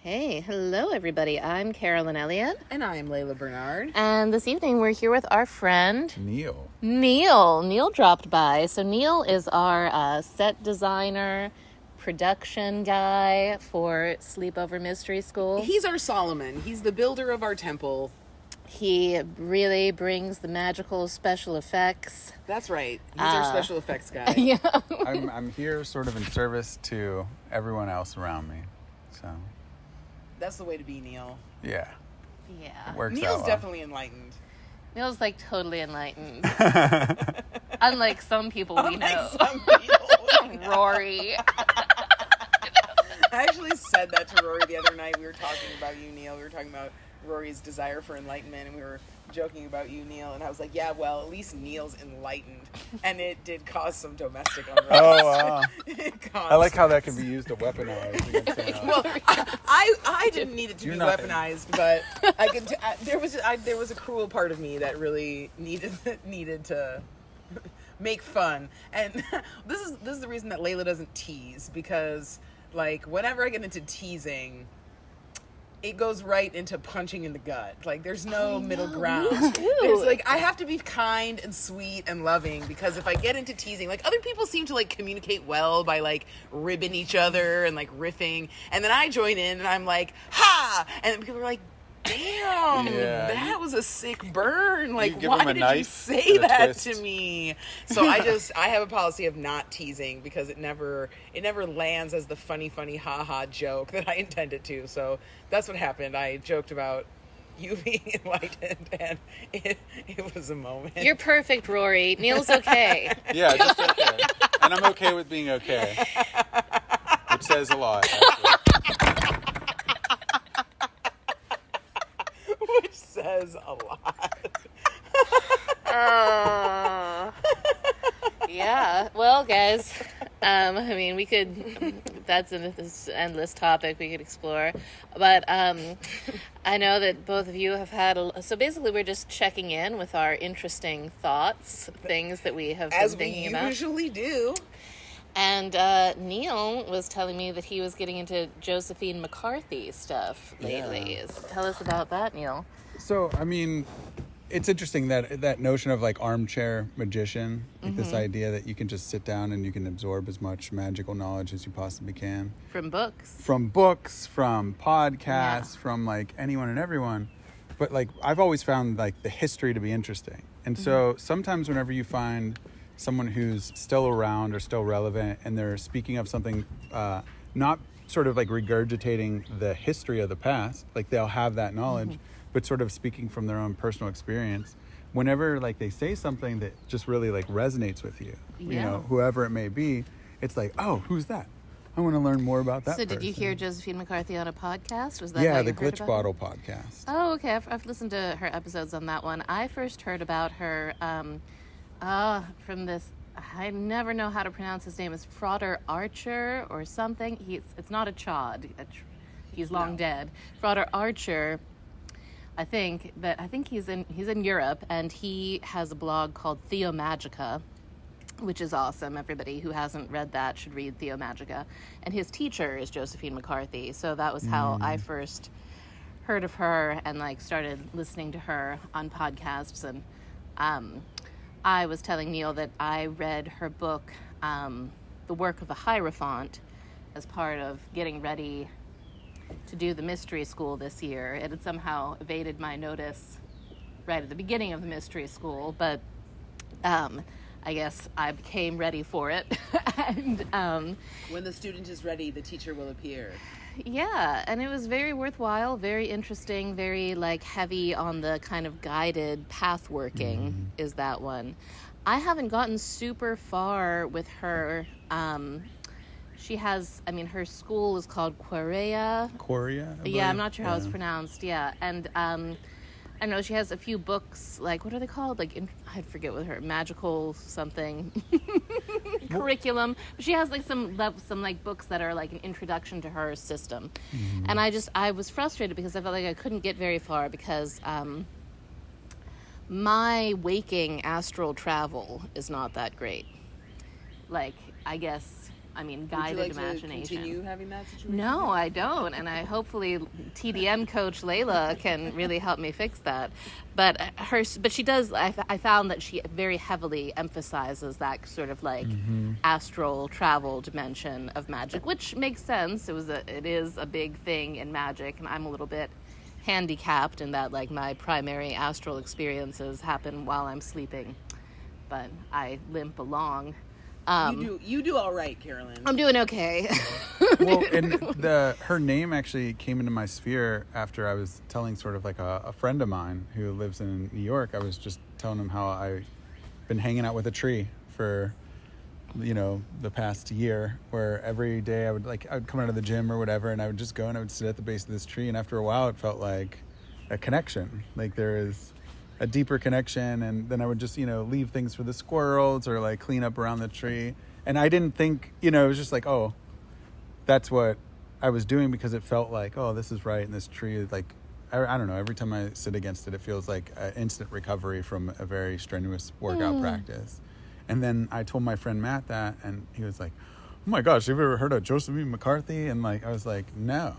Hey, hello everybody. I'm Carolyn Elliott. And I'm Laila Bernard. And this evening we're here with our friend Neil. Neil dropped by. So Neil is our set designer, production guy for Sleepover Mystery School. He's our Solomon. He's the builder of our temple. He really brings the magical special effects. That's right. He's our special effects guy. Yeah. I'm here sort of in service to everyone else around me. So, That's the way to be, Neil. yeah. Yeah. It works Neil's out well. definitely enlightened. Neil's like totally enlightened. Unlike some people we know. Some people. Rory. I actually said that to Rory the other night. We were talking about you, Neil. We were talking about Rory's desire for enlightenment, and we were joking about you, Neil. And I was like, yeah, well, at least Neil's enlightened. And it did cause some domestic unrest. Oh, wow. I like how that can some- be used to weaponize against someone else. Well, I didn't need it to You're be not- weaponized, but I could. There was a cruel part of me that really needed to make fun, and this is the reason that Laila doesn't tease, because like whenever I get into teasing, it goes right into punching in the gut. Like there's no middle ground. There's like I have to be kind and sweet and loving, because if I get into teasing, like other people seem to like communicate well by like ribbing each other and like riffing, and then I join in and I'm like, ha! And then people are like, damn, Yeah, that was a sick burn. Like, give why them a did knife you say and a that twist. to me? So I have a policy of not teasing, because it never lands as the funny ha-ha joke that I intended to. So that's what happened. I joked about you being enlightened, and it was a moment. You're perfect, Rory. Neil's okay. Yeah, just okay. And I'm okay with being okay. Which says a lot, actually. Which says a lot. Yeah. Well, guys, I mean, we could, that's this endless topic we could explore. But I know that both of you have had, so basically we're just checking in with our interesting thoughts, things that we have As been thinking we about. usually do. And Neil was telling me that he was getting into Josephine McCarthy stuff lately. Yeah. Tell us about that, Neil. So, I mean, it's interesting that notion of like armchair magician, like this idea that you can just sit down and you can absorb as much magical knowledge as you possibly can. From books. From books, from podcasts, Yeah. from like anyone and everyone. But like I've always found like the history to be interesting. And so sometimes whenever you find someone who's still around or still relevant and they're speaking of something, not sort of like regurgitating the history of the past, like they'll have that knowledge, but sort of speaking from their own personal experience. Whenever like they say something that just really like resonates with you, you Yeah. know, whoever it may be, it's like, oh, who's that? I want to learn more about that So did you person. hear Josephine McCarthy on a podcast? Was that how Yeah, you the heard Glitch about Bottle podcast. Oh, okay. I've listened to her episodes on that one. I first heard about her from this. I never know how to pronounce his name. It's Frater Archer or something. It's not a Chod. He's long dead. Frater Archer. I think he's in Europe, and he has a blog called Theomagica, which is awesome. Everybody who hasn't read that should read Theomagica. And his teacher is Josephine McCarthy. So that was how I first heard of her and like started listening to her on podcasts. And I was telling Neil that I read her book, The Work of the Hierophant, as part of getting ready to do the mystery school this year. It had somehow evaded my notice right at the beginning of the mystery school, but I guess I became ready for it. And When the student is ready, the teacher will appear. yeah, and it was very worthwhile, very interesting, very like heavy on the kind of guided path working is that one. I haven't gotten super far with her. She has, I mean, her school is called Quarea. Korea? I Yeah, I'm believe? not sure how it's pronounced. Yeah, and I know she has a few books, like, what are they called? Like, I forget what her, magical something curriculum. But she has like some like books that are like an introduction to her system. And I was frustrated because I felt like I couldn't get very far because my waking astral travel is not that great. Like, I guess guided Would you like imagination. to continue having that situation? No, I don't, and I hopefully TDM coach Laila can really help me fix that. But she does. I found that she very heavily emphasizes that sort of like astral travel dimension of magic, which makes sense. It is a big thing in magic, and I'm a little bit handicapped in that like my primary astral experiences happen while I'm sleeping, but I limp along. You do all right, Carolyn. I'm doing okay. Well, and her name actually came into my sphere after I was telling sort of like a friend of mine who lives in New York. I was just telling him how I've been hanging out with a tree for, the past year, where every day I would come out of the gym or whatever, and I would just go and I would sit at the base of this tree, and after a while it felt like a connection. Like there is a deeper connection, and then I would just leave things for the squirrels or like clean up around the tree, and I didn't think it was just like, oh, that's what I was doing, because it felt like, oh, this is right, and this tree is like, I don't know, every time I sit against it, it feels like an instant recovery from a very strenuous workout practice. And then I told my friend Matt that, and he was like, oh my gosh, have you ever heard of Josephine McCarthy? And I was like, no.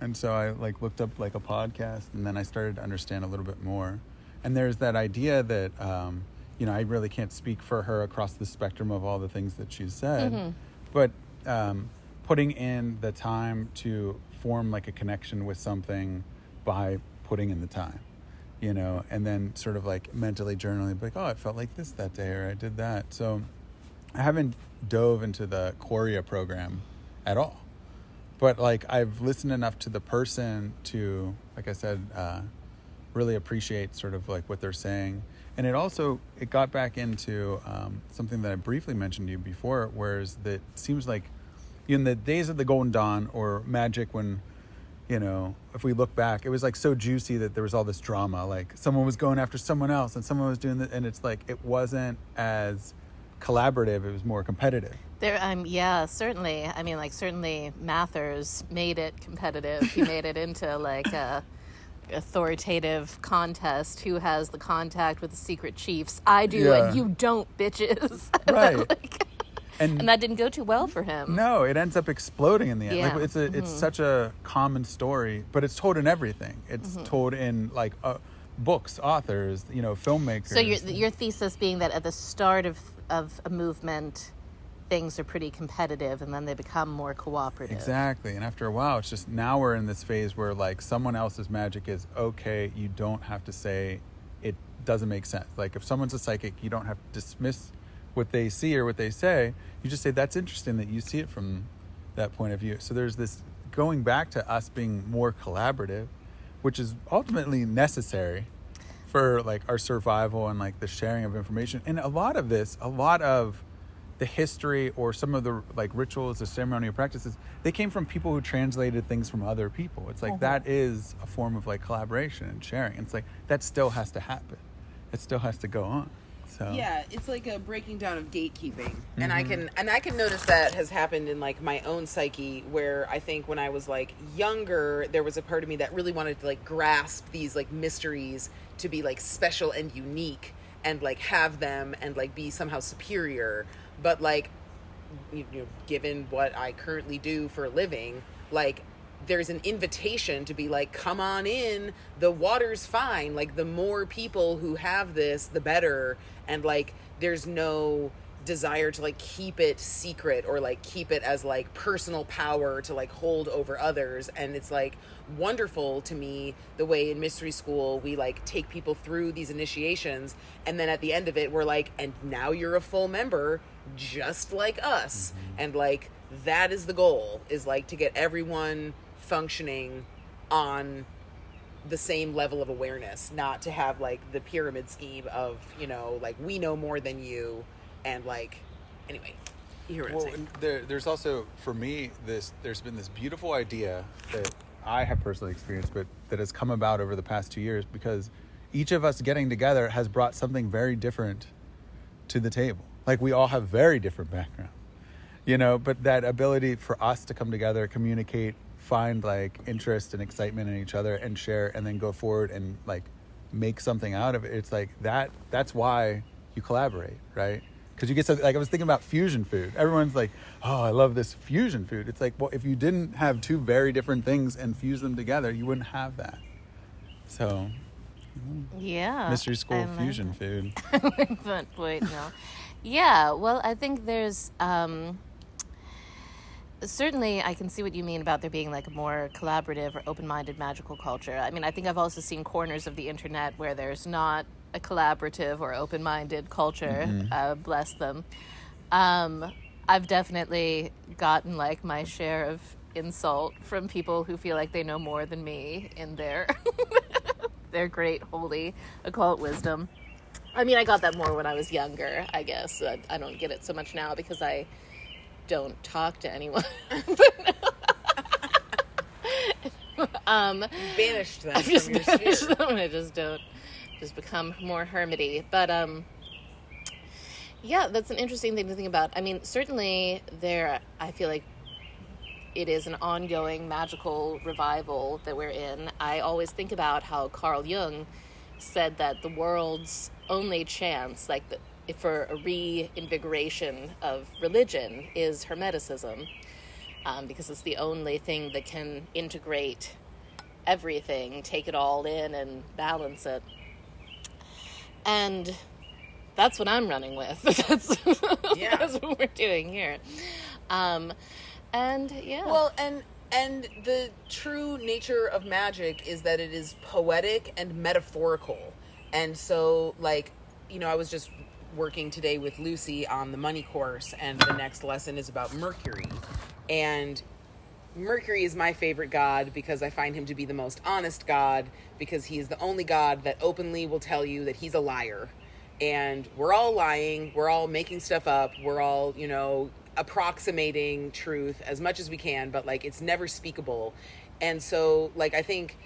And so I looked up a podcast, and then I started to understand a little bit more. And there's that idea that, I really can't speak for her across the spectrum of all the things that she's said, but putting in the time to form a connection with something by putting in the time, and then sort of mentally journaling, oh, I felt like this that day, or I did that. So I haven't dove into the Chorea program at all, but I've listened enough to the person to, like I said, really appreciate sort of what they're saying. And it got back into something that I briefly mentioned to you before, whereas that seems like in the days of the Golden Dawn or magic, when if we look back, it was so juicy that there was all this drama, someone was going after someone else and someone was doing that, and it's it wasn't as collaborative, it was more competitive. Yeah, certainly. Certainly Mathers made it competitive. He made it into a authoritative contest. Who has the contact with the secret chiefs? I do, and you don't, bitches. Right. And that didn't go too well for him. No, it ends up exploding in the end. Yeah. It's such a common story, but it's told in everything. It's told in books, authors, filmmakers. So your thesis being that at the start of a movement, things are pretty competitive, and then they become more cooperative. Exactly. And after a while, it's just, now we're in this phase where someone else's magic is okay. You don't have to say it doesn't make sense. If someone's a psychic, you don't have to dismiss what they see or what they say. You just say, that's interesting that you see it from that point of view. So there's this going back to us being more collaborative, which is ultimately necessary for our survival and the sharing of information. And a lot of the history or some of the rituals, the ceremonial practices, they came from people who translated things from other people. It's that is a form of collaboration and sharing. It's that still has to happen. It still has to go on. So. Yeah, it's a breaking down of gatekeeping, and I can notice that has happened in my own psyche, where I think when I was younger, there was a part of me that really wanted to grasp these mysteries to be special and unique, and have them and be somehow superior. But given what I currently do for a living, there's an invitation to be come on in, the water's fine. The more people who have this, the better. And there's no desire to keep it secret or keep it as personal power to hold over others. And it's wonderful to me the way in mystery school we take people through these initiations, and then at the end of it we're and now you're a full member just like us. And that is the goal, is to get everyone functioning on the same level of awareness, not to have the pyramid scheme of we know more than you, and anyway, you hear what I'm saying. There's also, for me, there's been this beautiful idea that I have personally experienced, but that has come about over the past 2 years, because each of us getting together has brought something very different to the table. We all have very different backgrounds, but that ability for us to come together, communicate, find interest and excitement in each other and share, and then go forward and make something out of it. It's that's why you collaborate, right? Because you get something, like I was thinking about fusion food. Everyone's like, oh, I love this fusion food. It's like, well, if you didn't have two very different things and fuse them together, you wouldn't have that. So, Yeah. mystery school fusion food. But wait, no. Yeah, well, I think there's certainly I can see what you mean about there being like a more collaborative or open-minded magical culture. I mean, I think I've also seen corners of the internet where there's not a collaborative or open-minded culture. Bless them. I've definitely gotten like my share of insult from people who feel like they know more than me in their their great holy occult wisdom. I mean, I got that more when I was younger, I guess. I don't get it so much now because I don't talk to anyone. Banished them I've just from your banished sphere. them. I just don't, just become more hermity. But yeah, that's an interesting thing to think about. I mean, certainly I feel like it is an ongoing magical revival that we're in. I always think about how Carl Jung said that the world's only chance, like for a reinvigoration of religion, is Hermeticism, because it's the only thing that can integrate everything, take it all in, and balance it. And that's what I'm running with. That's what we're doing here. And yeah. Well, and the true nature of magic is that it is poetic and metaphorical. And so, like, you know, I was just working today with Lucy on the money course, and the next lesson is about Mercury. And Mercury is my favorite god because I find him to be the most honest god, because he is the only god that openly will tell you that he's a liar. And we're all lying, we're all making stuff up, we're all, you know, approximating truth as much as we can, but like it's never speakable. And so, like, I think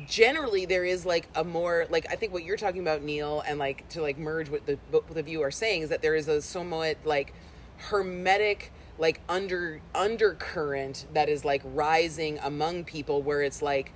generally there is like a more, like, I think what you're talking about, Neil, and like to like merge what both of you are saying, is that there is a somewhat like hermetic like undercurrent that is like rising among people, where it's like,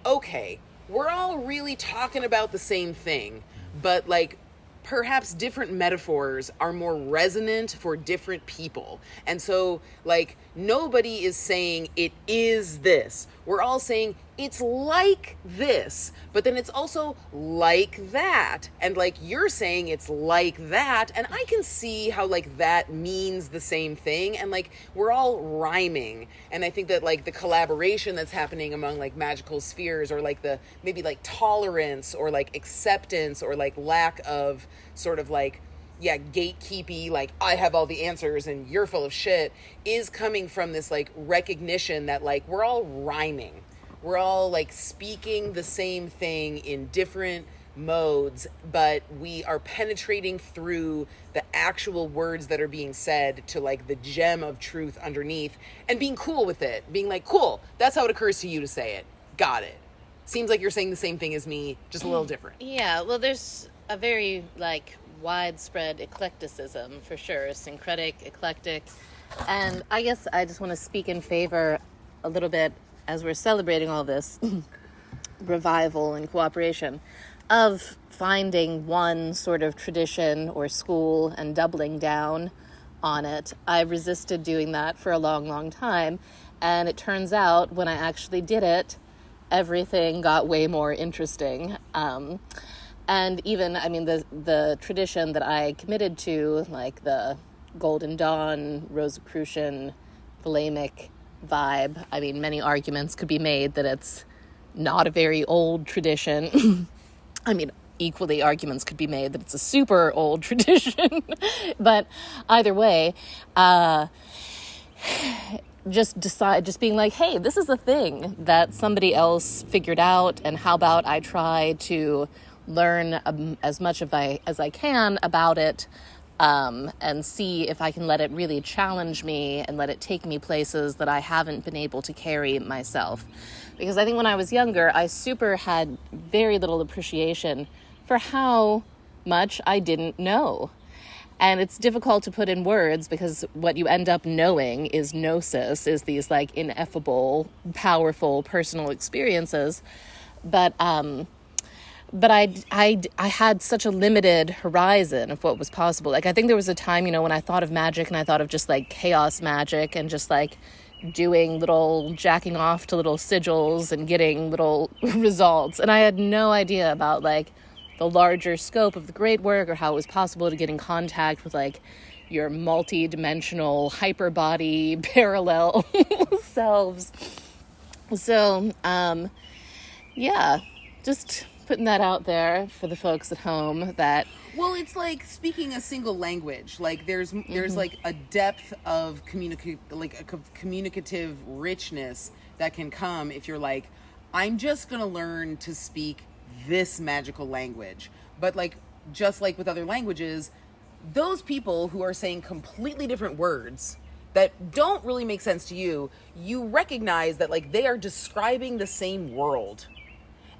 okay, we're all really talking about the same thing, but like perhaps different metaphors are more resonant for different people. And so, like, nobody is saying it is this. We're all saying it's like this, but then it's also like that. And like you're saying it's like that, and I can see how like that means the same thing, and like we're all rhyming. And I think that like the collaboration that's happening among like magical spheres, or like the maybe like tolerance or like acceptance or like lack of sort of like, yeah, gatekeepy, like I have all the answers and you're full of shit, is coming from this like recognition that like we're all rhyming. We're all like speaking the same thing in different modes, but we are penetrating through the actual words that are being said to like the gem of truth underneath, and being cool with it. Being like, cool, that's how it occurs to you to say it. Got it. Seems like you're saying the same thing as me, just a little different. Yeah, well, there's a very like widespread eclecticism for sure, syncretic, eclectic. And I guess I just want to speak in favor a little bit, as we're celebrating all this revival and cooperation, of finding one sort of tradition or school and doubling down on it. I resisted doing that for a long, long time. And it turns out when I actually did it, everything got way more interesting. And even, I mean, the tradition that I committed to, like the Golden Dawn, Rosicrucian, Thelemic vibe, I mean, many arguments could be made that it's not a very old tradition. I mean, equally arguments could be made that it's a super old tradition. But either way, just being like, hey, this is a thing that somebody else figured out, and how about I try to learn as much as I can about it, and see if I can let it really challenge me and let it take me places that I haven't been able to carry myself. Because I think when I was younger, I had very little appreciation for how much I didn't know. And it's difficult to put in words, because what you end up knowing is gnosis, is these like ineffable, powerful personal experiences. But but I had such a limited horizon of what was possible. Like, I think there was a time, you know, when I thought of magic and I thought of just like chaos magic and just like doing little jacking off to little sigils and getting little results. And I had no idea about like the larger scope of the great work or how it was possible to get in contact with like your multi-dimensional hyperbody parallel selves. So, yeah, just putting that out there for the folks at home that... Well, it's like speaking a single language. Like there's like a depth of communicative richness that can come if you're like, I'm just going to learn to speak this magical language. But like, just like with other languages, those people who are saying completely different words that don't really make sense to you, you recognize that like they are describing the same world.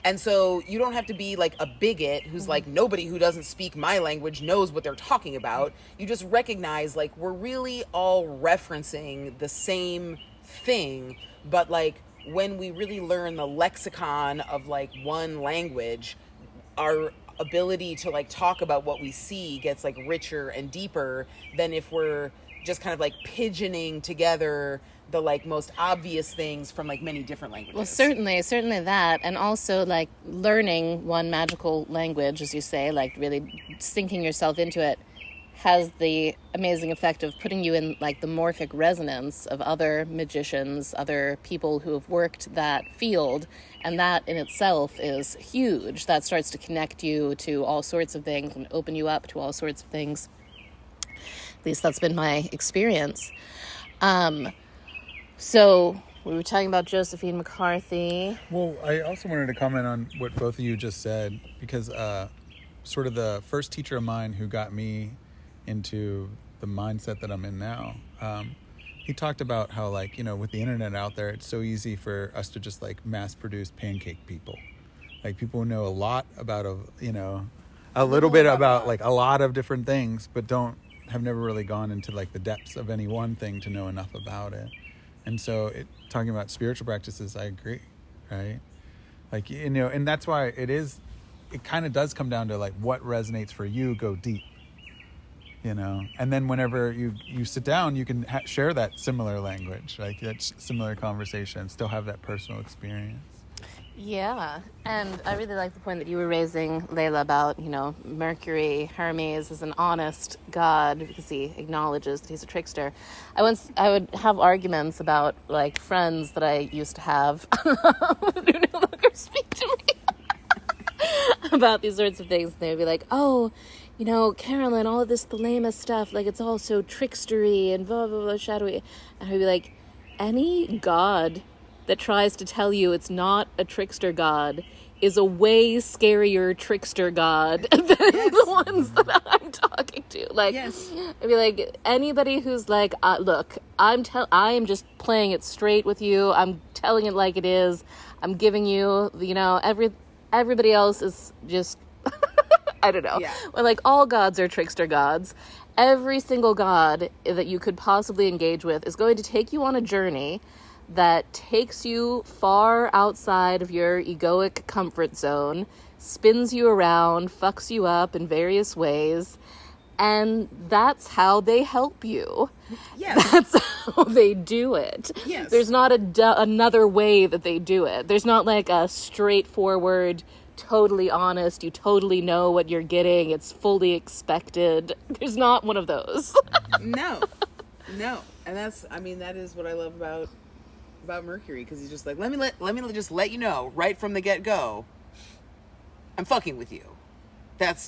And so you don't have to be like a bigot who's like, nobody who doesn't speak my language knows what they're talking about. You just recognize like we're really all referencing the same thing, but like when we really learn the lexicon of like one language, our ability to like talk about what we see gets like richer and deeper than if we're just kind of like pigeoning together the like most obvious things from like many different languages. Well, certainly that. And also like learning one magical language, as you say, like really sinking yourself into it has the amazing effect of putting you in like the morphic resonance of other magicians, other people who have worked that field. And that in itself is huge. That starts to connect you to all sorts of things and open you up to all sorts of things. At least that's been my experience. So we were talking about Josephine McCarthy. Well, I also wanted to comment on what both of you just said, because sort of the first teacher of mine who got me into the mindset that I'm in now, he talked about how, like, you know, with the internet out there, it's so easy for us to just like mass produce pancake people, like people who know a lot about a little bit about like a lot of different things, but have never really gone into like the depths of any one thing to know enough about it. And so talking about spiritual practices, I agree, right? Like, you know, and that's why it kind of does come down to like what resonates for you, go deep, you know? And then whenever you sit down, you can share that similar language, like that similar conversation, still have that personal experience. Yeah, and I really like the point that you were raising, Laila, about, you know, Mercury, Hermes is an honest god because he acknowledges that he's a trickster. I would have arguments about, like, friends that I used to have who no longer speak to me about these sorts of things. They would be like, oh, you know, Carolyn, all of this Thelema stuff, like, it's all so trickstery and blah, blah, blah, shadowy. And I'd be like, any god that tries to tell you it's not a trickster god is a way scarier trickster god than the ones that I'm talking to. Like, yes. I'd be like, anybody who's like, look, I am just playing it straight with you. I'm telling it like it is. I'm giving you, you know, everybody else is just, I don't know. Yeah. Well, like, all gods are trickster gods. Every single god that you could possibly engage with is going to take you on a journey that takes you far outside of your egoic comfort zone, spins you around, fucks you up in various ways, and that's how they help you. Yes. That's how they do it. Yes. There's not another way that they do it. There's not like a straightforward, totally honest, you totally know what you're getting, it's fully expected. There's not one of those. No. And that is what I love about Mercury, because he's just like, let me just let you know right from the get-go, I'm fucking with you.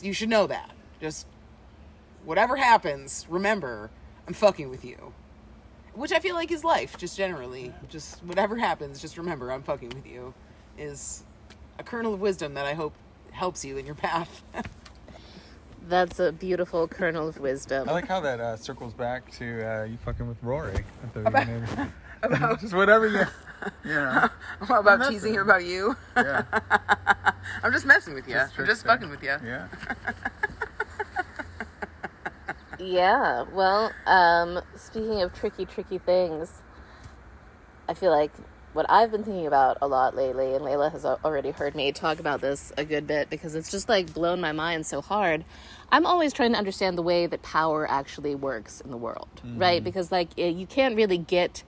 You should know that. Just whatever happens, remember, I'm fucking with you. Which I feel like is life, just generally. Just whatever happens, just remember, I'm fucking with you, is a kernel of wisdom that I hope helps you in your path. That's a beautiful kernel of wisdom. I like how that circles back to you fucking with Rory at the beginning. About just whatever you know. About teasing her about you. Yeah. I'm just messing with you. I'm just fucking with you. Yeah. Yeah. Well, speaking of tricky things, I feel like what I've been thinking about a lot lately, and Laila has already heard me talk about this a good bit because it's just like blown my mind so hard. I'm always trying to understand the way that power actually works in the world, right? Because like you can't really get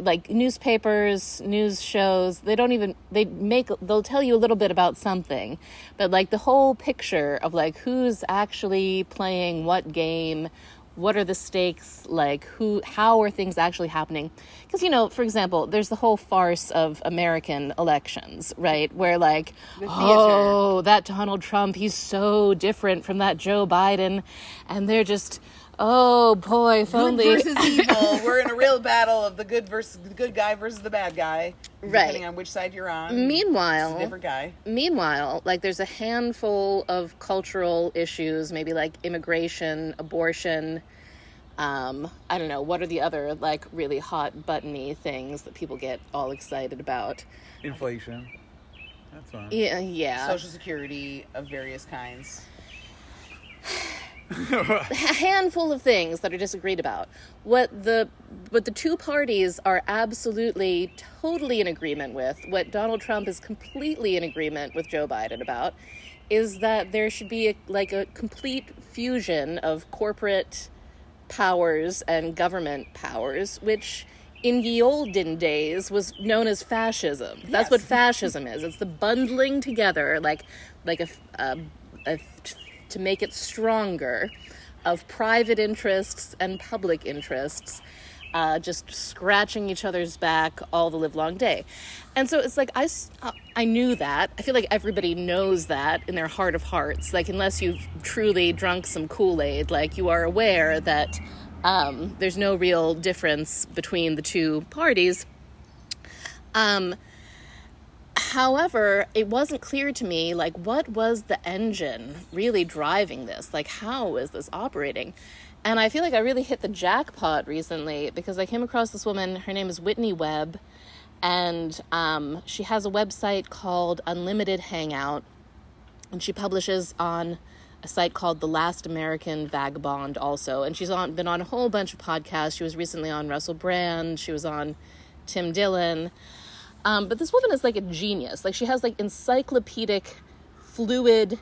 like newspapers, news shows, they'll tell you a little bit about something, but like the whole picture of like who's actually playing what game, what are the stakes, like how are things actually happening? Because, you know, for example, there's the whole farce of American elections, right? Where like, oh, that Donald Trump, he's so different from that Joe Biden. And they're just, oh boy, if only. Good versus evil. We're in a real battle of the good guy versus the bad guy. Right. Depending on which side you're on. Meanwhile, it's a different guy. Meanwhile, like there's a handful of cultural issues, maybe like immigration, abortion. I don't know. What are the other like really hot buttony things that people get all excited about? Inflation. That's fine. Yeah. Social Security of various kinds. A handful of things that are disagreed about. What the two parties are absolutely, totally in agreement with, what Donald Trump is completely in agreement with Joe Biden about, is that there should be a complete fusion of corporate powers and government powers, which in ye olden days was known as fascism. That's Yes. what fascism is. It's the bundling together, to make it stronger, of private interests and public interests, just scratching each other's back all the livelong day. And so it's like, I knew that. I feel like everybody knows that in their heart of hearts. Like, unless you've truly drunk some Kool-Aid, like, you are aware that there's no real difference between the two parties. However, it wasn't clear to me, like, what was the engine really driving this? Like, how is this operating? And I feel like I really hit the jackpot recently because I came across this woman. Her name is Whitney Webb, and she has a website called Unlimited Hangout, and she publishes on a site called The Last American Vagabond also. And she's been on a whole bunch of podcasts. She was recently on Russell Brand. She was on Tim Dillon. But this woman is like a genius. Like, she has like encyclopedic, fluid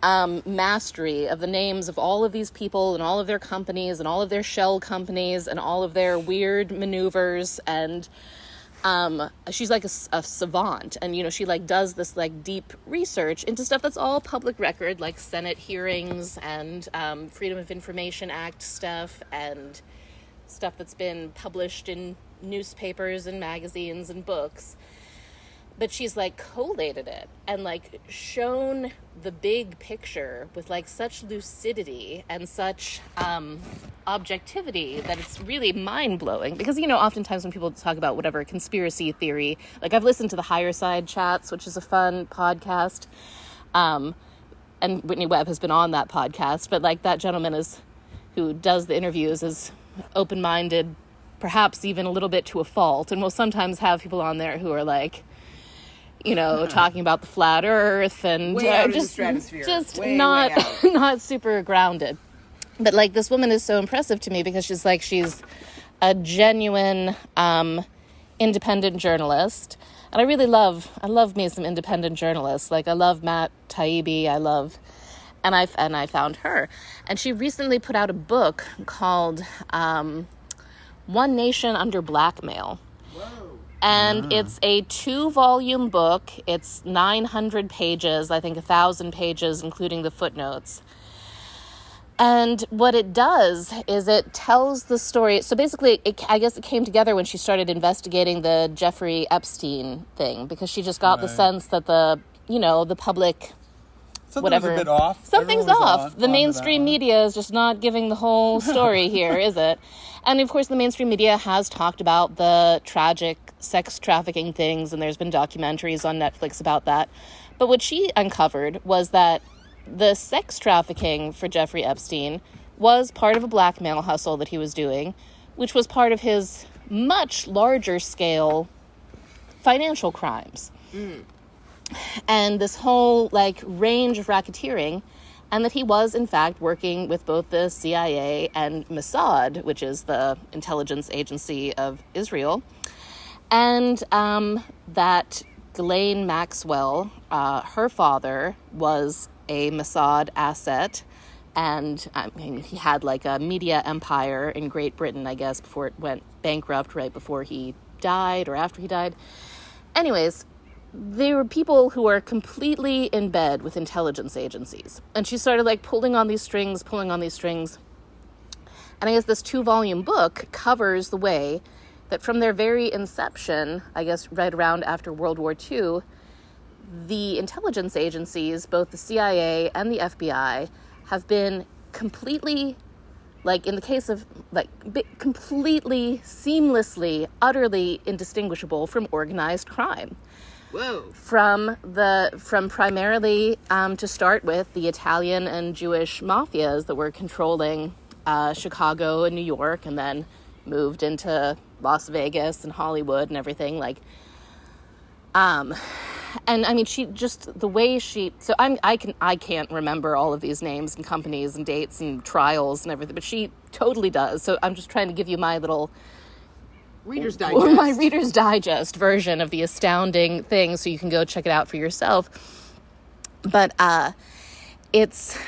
mastery of the names of all of these people and all of their companies and all of their shell companies and all of their weird maneuvers. And she's like a savant. And, you know, she like does this like deep research into stuff that's all public record, like Senate hearings and Freedom of Information Act stuff and stuff that's been published in newspapers and magazines and books. But she's like collated it and like shown the big picture with like such lucidity and such objectivity that it's really mind-blowing. Because, you know, oftentimes when people talk about whatever conspiracy theory, like I've listened to the Higher Side Chats, which is a fun podcast, and Whitney Webb has been on that podcast, but like that gentleman who does the interviews is open-minded, perhaps even a little bit to a fault, and we'll sometimes have people on there who are like, you know, talking about the flat earth and just not super grounded. But like, this woman is so impressive to me because she's a genuine independent journalist, and I love me some independent journalists. Like, I love Matt Taibbi, and I found her, and she recently put out a book called One Nation Under Blackmail. And it's a 2-volume book. It's 900 pages, I think 1,000 pages, including the footnotes. And what it does is it tells the story. So basically, I guess it came together when she started investigating the Jeffrey Epstein thing, because she just got the sense that the public, Something's a bit off. Something's off. The mainstream media is just not giving the whole story here, is it? And of course, the mainstream media has talked about the tragic sex trafficking things, and there's been documentaries on Netflix about that. But what she uncovered was that the sex trafficking for Jeffrey Epstein was part of a blackmail hustle that he was doing, which was part of his much larger scale financial crimes. And this whole like range of racketeering, and that he was in fact working with both the CIA and Mossad, which is the intelligence agency of Israel. And that Ghislaine Maxwell, her father was a Mossad asset, and I mean, he had like a media empire in Great Britain, I guess, before it went bankrupt, right before he died or after he died. Anyways, there were people who are completely in bed with intelligence agencies. And she started like pulling on these strings. And I guess this 2-volume book covers the way that from their very inception, I guess right around after World War II, the intelligence agencies, both the CIA and the FBI, have been completely, like in the case of, like completely, seamlessly, utterly indistinguishable from organized crime. Whoa. From primarily, to start with, the Italian and Jewish mafias that were controlling Chicago and New York, and then moved into Las Vegas and Hollywood and everything, like, and I mean, she just, the way she, so I can't remember all of these names and companies and dates and trials and everything, but she totally does. So I'm just trying to give you my little Reader's Digest. My Reader's Digest version of the astounding thing, so you can go check it out for yourself. But it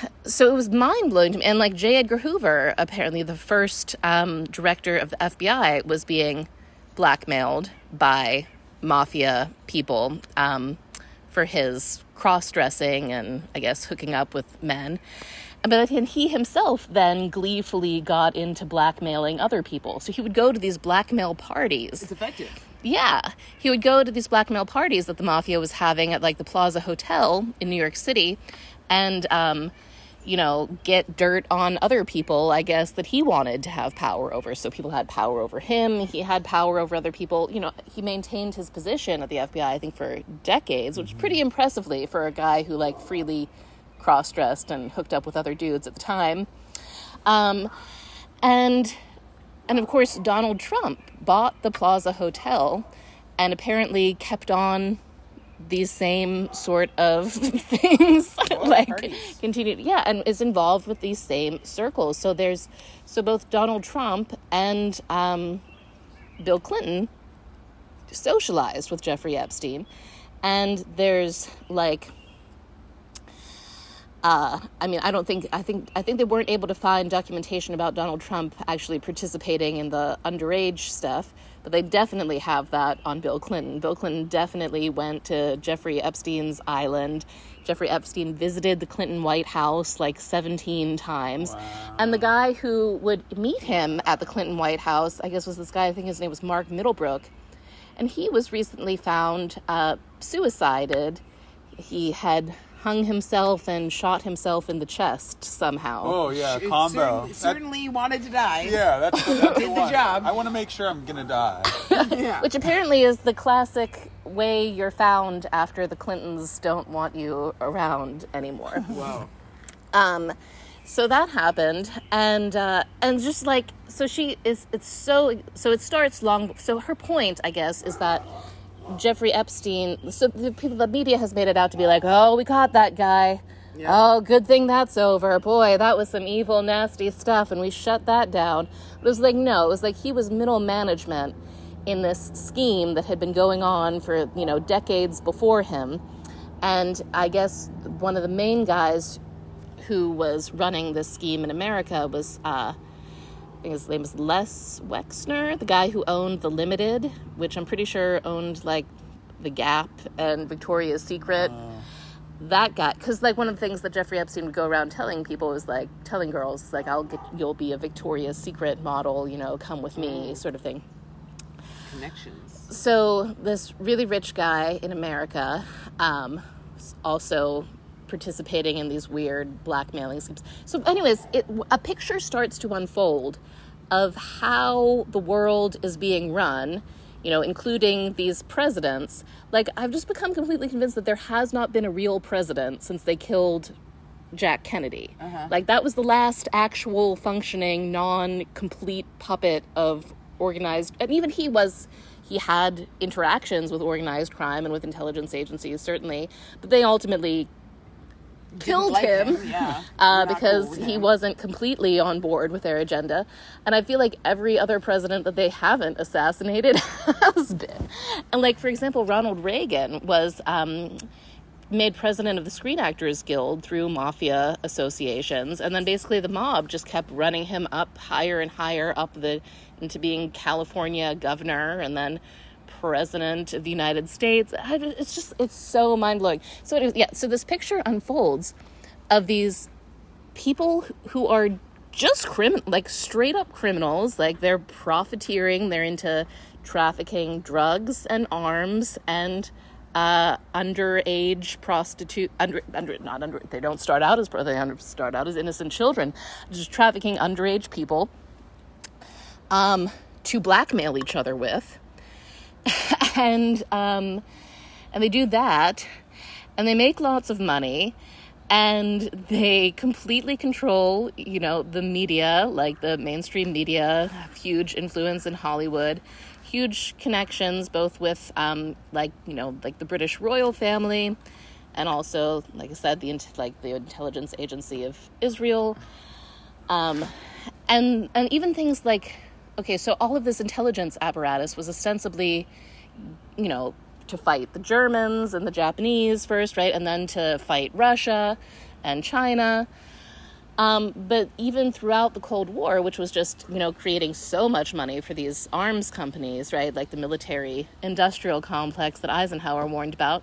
was mind-blowing to me. And like J. Edgar Hoover, apparently the first director of the FBI, was being blackmailed by mafia people for his cross-dressing and, I guess, hooking up with men. But he himself then gleefully got into blackmailing other people. So he would go to these blackmail parties. It's effective. Yeah. He would go to these blackmail parties that the mafia was having at, like, the Plaza Hotel in New York City and, get dirt on other people, I guess, that he wanted to have power over. So people had power over him. He had power over other people. You know, he maintained his position at the FBI, I think, for decades, which is pretty impressively for a guy who, like, freely cross-dressed and hooked up with other dudes at the time. And of course, Donald Trump bought the Plaza Hotel and apparently kept on these same sort of things, continued, and is involved with these same circles. So both Donald Trump and Bill Clinton socialized with Jeffrey Epstein, and there's like, I think they weren't able to find documentation about Donald Trump actually participating in the underage stuff, but they definitely have that on Bill Clinton. Bill Clinton definitely went to Jeffrey Epstein's island. Jeffrey Epstein visited the Clinton White House like 17 times. Wow. And the guy who would meet him at the Clinton White House, I guess, was this guy, I think his name was Mark Middlebrook. And he was recently found suicided. He had hung himself and shot himself in the chest somehow. Oh, yeah, combo. Certainly wanted to die. Yeah, that's did the job. I want to make sure I'm going to die. Yeah. Which apparently is the classic way you're found after the Clintons don't want you around anymore. Wow. So that happened, and just like, so it starts long, so her point, I guess, is that Jeffrey Epstein, so the media has made it out to be like, oh, we caught that guy. Yeah. Oh, good thing that's over. Boy, that was some evil, nasty stuff, and we shut that down. But it was like, no, it was like he was middle management in this scheme that had been going on for, decades before him. And I guess one of the main guys who was running this scheme in America was, I think his name was Les Wexner, the guy who owned the Limited, which I'm pretty sure owned like the Gap and Victoria's Secret. That guy, because like one of the things that Jeffrey Epstein would go around telling people was like, telling girls, is like, you'll be a Victoria's Secret model, come with me, sort of thing. Connections. So this really rich guy in America, also participating in these weird blackmailing schemes. So anyways, a picture starts to unfold of how the world is being run, including these presidents. Like, I've just become completely convinced that there has not been a real president since they killed Jack Kennedy. Uh-huh. Like, that was the last actual functioning, non-complete puppet of organized, and even he had interactions with organized crime and with intelligence agencies, certainly, but they ultimately killed like him. Yeah. Not Because cool with he him. wasn't completely on board with their agenda. And I feel like every other president that they haven't assassinated has been. And like, for example, Ronald Reagan was made president of the Screen Actors Guild through mafia associations. And then basically the mob just kept running him up higher and higher into being California governor and then president of the United States. It's so mind-blowing. So this picture unfolds of these people who are just straight up criminals. Like, they're profiteering, they're into trafficking drugs and arms and underage prostitute they don't start out as they start out as innocent children, just trafficking underage people to blackmail each other with. And they do that, and they make lots of money, and they completely control, the media, like the mainstream media, have huge influence in Hollywood, huge connections, both with, like the British royal family, and also, like I said, the intelligence agency of Israel, and even things like, okay, so all of this intelligence apparatus was ostensibly, to fight the Germans and the Japanese first, right? And then to fight Russia and China. But even throughout the Cold War, which was just, creating so much money for these arms companies, right? Like the military industrial complex that Eisenhower warned about.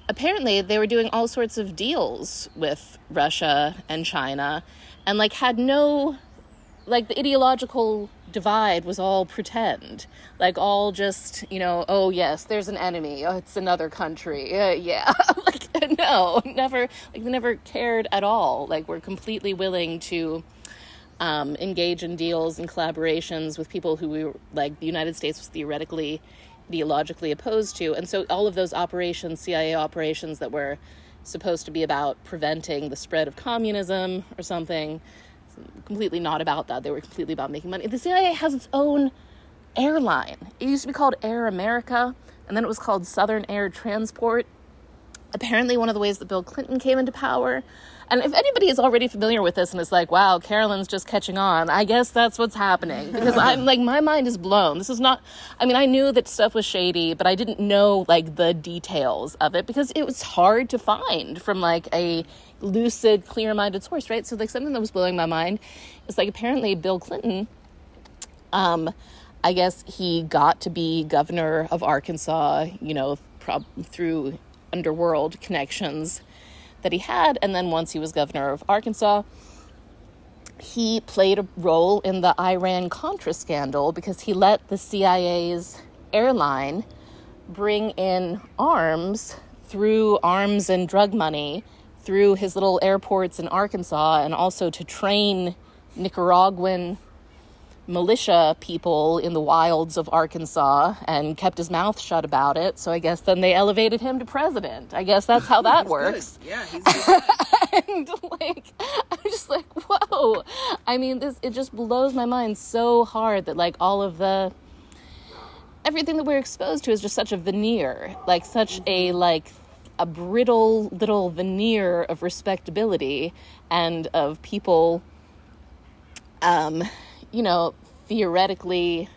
Apparently they were doing all sorts of deals with Russia and China, and had the ideological divide was all pretend, all just, oh yes, there's an enemy, oh, it's another country, yeah. No, never, they never cared at all. We're completely willing to engage in deals and collaborations with people who we were, the United States was theoretically, ideologically opposed to. And so all of those operations, CIA operations that were supposed to be about preventing the spread of communism or something, completely not about that. They were completely about making money. The CIA has its own airline. It used to be called Air America, and then it was called Southern Air Transport. Apparently one of the ways that Bill Clinton came into power, and if anybody is already familiar with this and is like, wow, Carolyn's just catching on, I guess that's what's happening, because I'm my mind is blown. This is not, I knew that stuff was shady, but I didn't know the details of it, because it was hard to find from a lucid, clear-minded source, right? So something that was blowing my mind is apparently Bill Clinton, I guess he got to be governor of Arkansas, through underworld connections that he had. And then once he was governor of Arkansas, he played a role in the Iran-Contra scandal because he let the CIA's airline bring in arms through arms and drug money through his little airports in Arkansas, and also to train Nicaraguan militia people in the wilds of Arkansas, and kept his mouth shut about it. So I guess then they elevated him to president. I guess that's how that works. Good. Yeah, he's good. And I'm just whoa. It just blows my mind so hard that all of everything that we're exposed to is just such a veneer, such a brittle little veneer of respectability and of people, theoretically,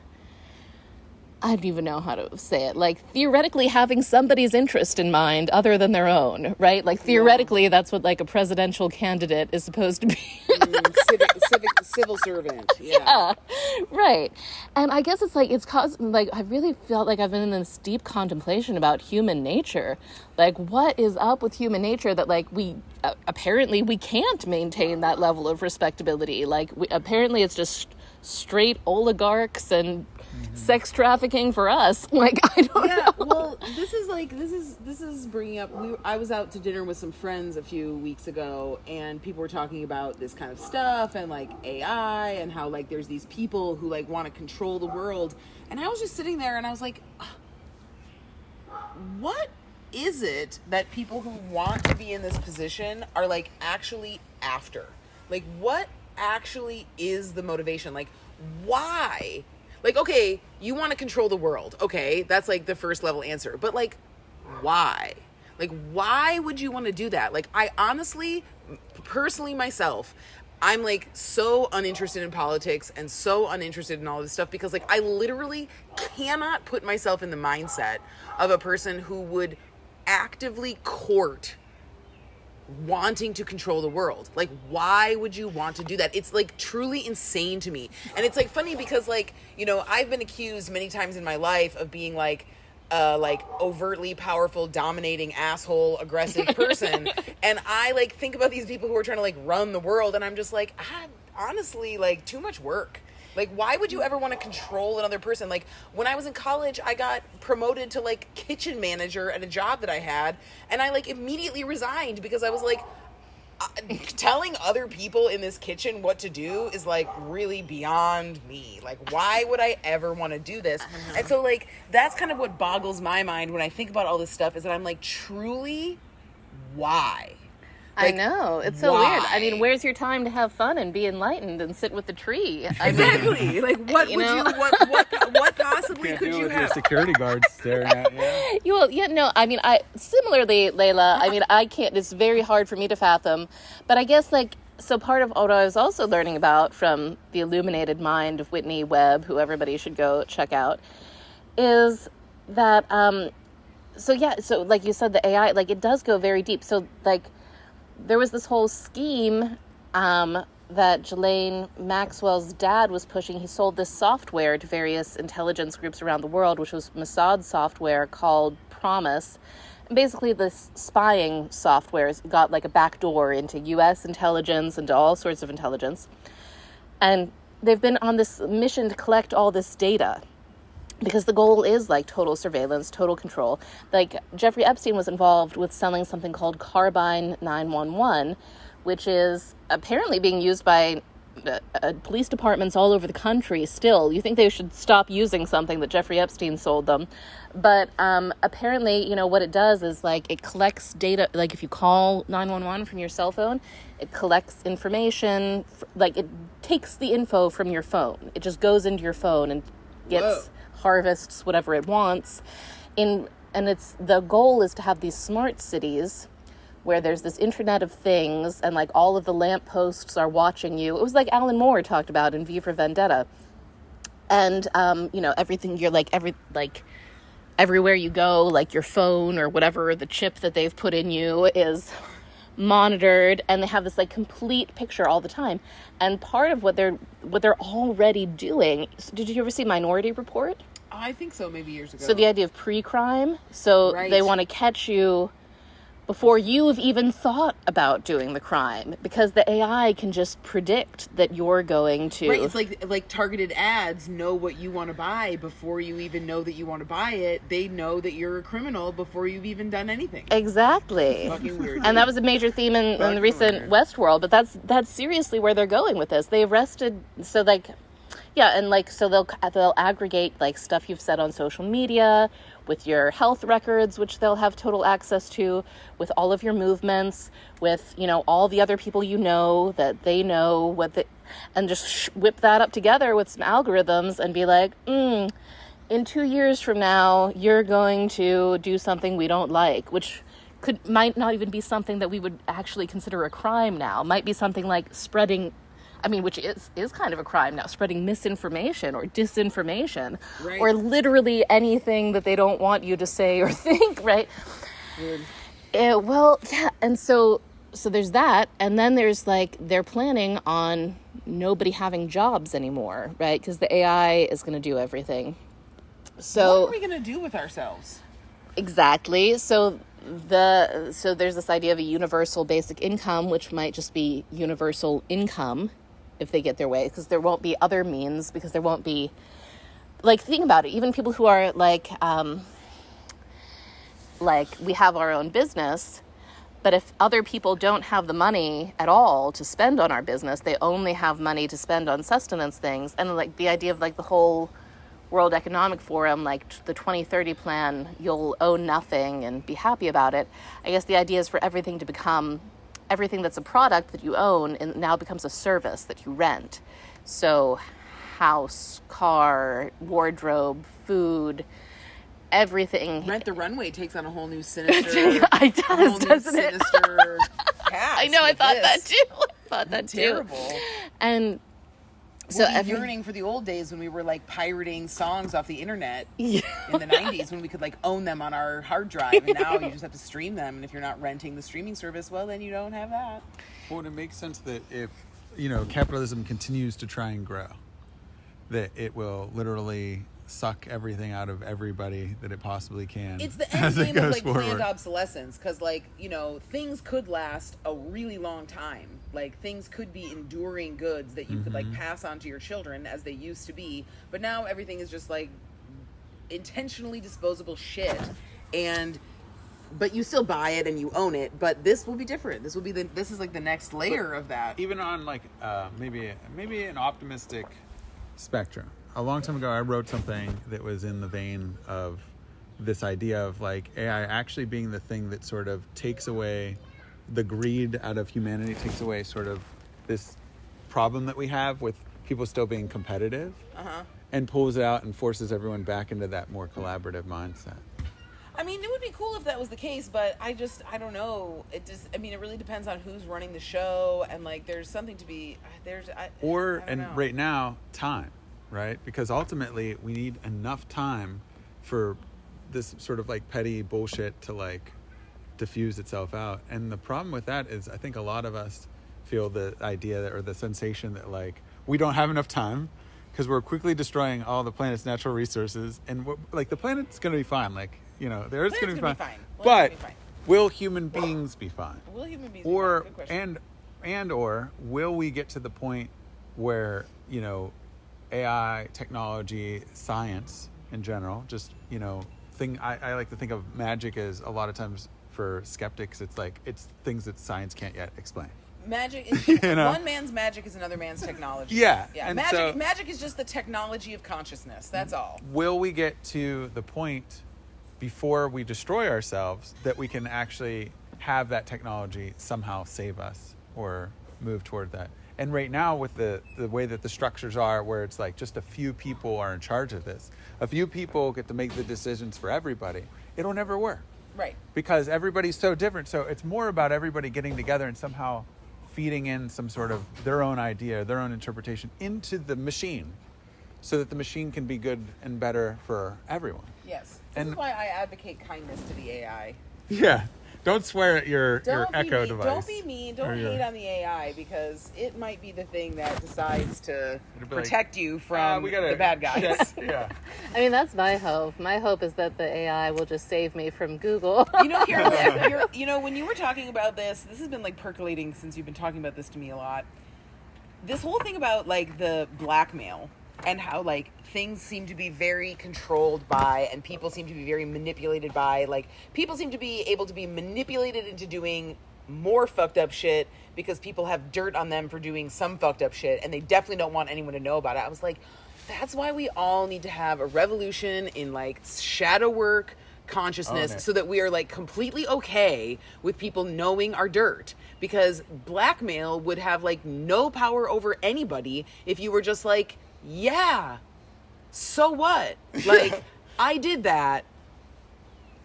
I don't even know how to say it, theoretically having somebody's interest in mind other than their own, right? Theoretically, that's what a presidential candidate is supposed to be. Civil servant. Yeah. Right. And I guess it's caused, I really felt I've been in this deep contemplation about human nature. What is up with human nature that we apparently we can't maintain that level of respectability. Apparently it's just straight oligarchs and sex trafficking for us. I don't know. Well, this is bringing up, I was out to dinner with some friends a few weeks ago, and people were talking about this kind of stuff and AI, and how there's these people who want to control the world. And I was just sitting there and I was like, what is it that people who want to be in this position are actually after? What actually is the motivation? Why? Okay, you want to control the world. Okay, that's the first level answer. But why? Like, why would you want to do that? Like, I honestly, personally myself, I'm like so uninterested in politics and so uninterested in all this stuff because like I literally cannot put myself in the mindset of a person who would actively court wanting to control the world. Like, why would you want to do that? It's like truly insane to me. And it's like funny because like, you know, I've been accused many times in my life of being like overtly powerful, dominating, asshole, aggressive person. And I like think about these people who are trying to like run the world and I'm just like, honestly, like too much work. Like, why would you ever want to control another person? Like, when I was in college, I got promoted to like kitchen manager at a job that I had, and I like immediately resigned because I was like, telling other people in this kitchen what to do is like really beyond me. Like, why would I ever want to do this? And so like that's kind of what boggles my mind when I think about all this stuff is that I'm like, truly, why? Like, I know. It's so why? weird. I mean, where's your time to have fun and be enlightened and sit with the tree? I Exactly. mean, like, what you would know? you, what possibly Can't could deal you with your have? security guards staring at you. Well, yeah, no, I mean, similarly, Layla, I mean, I can't, it's very hard for me to fathom, but I guess, like, so part of what I was also learning about from the illuminated mind of Whitney Webb, who everybody should go check out, is that, so like you said, the AI, like, it does go very deep. So, like, there was this whole scheme that Ghislaine Maxwell's dad was pushing. He sold this software to various intelligence groups around the world, which was Mossad software called Promise. And basically, this spying software got like a backdoor into U.S. intelligence, into all sorts of intelligence. And they've been on this mission to collect all this data, because the goal is like total surveillance, total control. Like Jeffrey Epstein was involved with selling something called Carbine 911, which is apparently being used by police departments all over the country still. You think they should stop using something that Jeffrey Epstein sold them. But apparently, you know, what it does is like it collects data. Like if you call 911 from your cell phone, it collects information. Like it takes the info from your phone. It just goes into your phone and gets... harvests whatever it wants and it's the goal is to have these smart cities where there's this internet of things and like all of the lampposts are watching you. It was like Alan Moore talked about in V for Vendetta. And you know, everything you're like everywhere you go, like your phone or whatever the chip that they've put in you is monitored, and they have this like complete picture all the time. And part of what they're already doing, did you ever see Minority Report? I think so, maybe years ago. So the idea of pre-crime, so Right. they want to catch you before you've even thought about doing the crime, because the AI can just predict that you're going to... Right, it's like targeted ads know what you want to buy before you even know that you want to buy it. They know that you're a criminal before you've even done anything. Exactly. Fucking weird. And that was a major theme in the recent Westworld, but that's seriously where they're going with this. They arrested, so like... Yeah, and like, so they'll aggregate like stuff you've said on social media with your health records, which they'll have total access to, with all of your movements, with, you know, all the other people you know that they know and just whip that up together with some algorithms and be like, in 2 years from now, you're going to do something we don't like, which might not even be something that we would actually consider a crime now. Might be something like spreading, I mean, which is kind of a crime now, spreading misinformation or disinformation, Right. or literally anything that they don't want you to say or think, right? Weird. Well, yeah, and so there's that, and then there's like, they're planning on nobody having jobs anymore, right? Because the AI is going to do everything. So What are we going to do with ourselves? exactly. So there's this idea of a universal basic income, which might just be universal income if they get their way, because there won't be other means, because there won't be, like, think about it, even people who are like we have our own business, but if other people don't have the money at all to spend on our business, they only have money to spend on sustenance things. And like the idea of like the whole World Economic Forum, like the 2030 plan, you'll own nothing and be happy about it. I guess the idea is for everything to become, everything that's a product that you own and now becomes a service that you rent. So house, car, wardrobe, food, everything. Rent the Runway takes on a whole new sinister. It does, doesn't it? Sinister cast. I know. I thought that too. Terrible. And so yearning for the old days when we were like pirating songs off the internet in the 90s, when we could like own them on our hard drive, and now you just have to stream them. And if you're not renting the streaming service, well, then you don't have that. Well, and it makes sense that if, capitalism continues to try and grow, that it will literally suck everything out of everybody that it possibly can. It's the end game of like planned obsolescence, because things could last a really long time. Like things could be enduring goods that you could like pass on to your children as they used to be, but now everything is just like intentionally disposable shit. But you still buy it and you own it. But this will be different. This is like the next layer of that. Even on like maybe an optimistic spectrum. A long time ago, I wrote something that was in the vein of this idea of like AI actually being the thing that sort of takes away the greed out of humanity, takes away sort of this problem that we have with people still being competitive, and pulls it out and forces everyone back into that more collaborative mindset. I mean, it would be cool if that was the case, but I don't know. It really depends on who's running the show, and like, there's something to be, right now, time, right? Because ultimately, we need enough time for this sort of like petty bullshit to like diffuse itself out. And the problem with that is, I think a lot of us feel the idea that, or the sensation that like, we don't have enough time because we're quickly destroying all the planet's natural resources, and like the planet's going to be fine. Like, the Earth's going to be fine. But will human beings be fine? Will human beings be fine? Good question. Or will we get to the point where, AI, technology, science in general, just, I like to think of magic as a lot of times for skeptics, it's things that science can't yet explain. Magic is one man's magic is another man's technology. Yeah. And magic is just the technology of consciousness. That's all. Will we get to the point before we destroy ourselves that we can actually have that technology somehow save us or move toward that? And right now, with the way that the structures are, where it's like just a few people are in charge of this, a few people get to make the decisions for everybody, it'll never work. Right. Because everybody's so different. So it's more about everybody getting together and somehow feeding in some sort of their own idea, their own interpretation into the machine, so that the machine can be good and better for everyone. Yes. This is why I advocate kindness to the AI. Yeah. Don't swear at your Echo device. Don't be mean. Don't hate on the AI, because it might be the thing that decides to protect you from the bad guys. Yeah. I mean, that's my hope. My hope is that the AI will just save me from Google. Carolyn, when you were talking about this has been like percolating since you've been talking about this to me a lot. This whole thing about like the blackmail and how like things seem to be very controlled by, and people seem to be very manipulated by, like people seem to be able to be manipulated into doing more fucked up shit because people have dirt on them for doing some fucked up shit, and they definitely don't want anyone to know about it. I was like, that's why we all need to have a revolution in like shadow work consciousness, so that we are like completely okay with people knowing our dirt, because blackmail would have like no power over anybody if you were just like, yeah, so what? Like, I did that.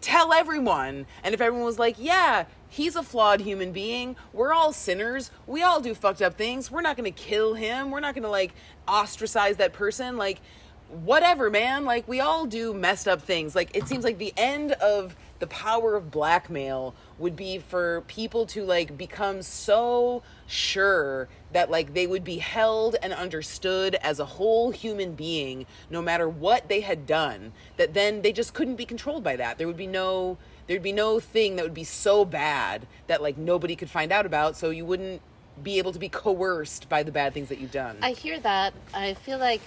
Tell everyone. And if everyone was like, yeah, he's a flawed human being. We're all sinners. We all do fucked up things. We're not going to kill him. We're not going to, like, ostracize that person. Like, whatever, man. Like, we all do messed up things. Like, it seems like the end of the power of blackmail would be for people to, like, become so sure that like they would be held and understood as a whole human being no matter what they had done, that then they just couldn't be controlled by that. There'd be no thing that would be so bad that like nobody could find out about, so you wouldn't be able to be coerced by the bad things that you've done. I hear that. I feel like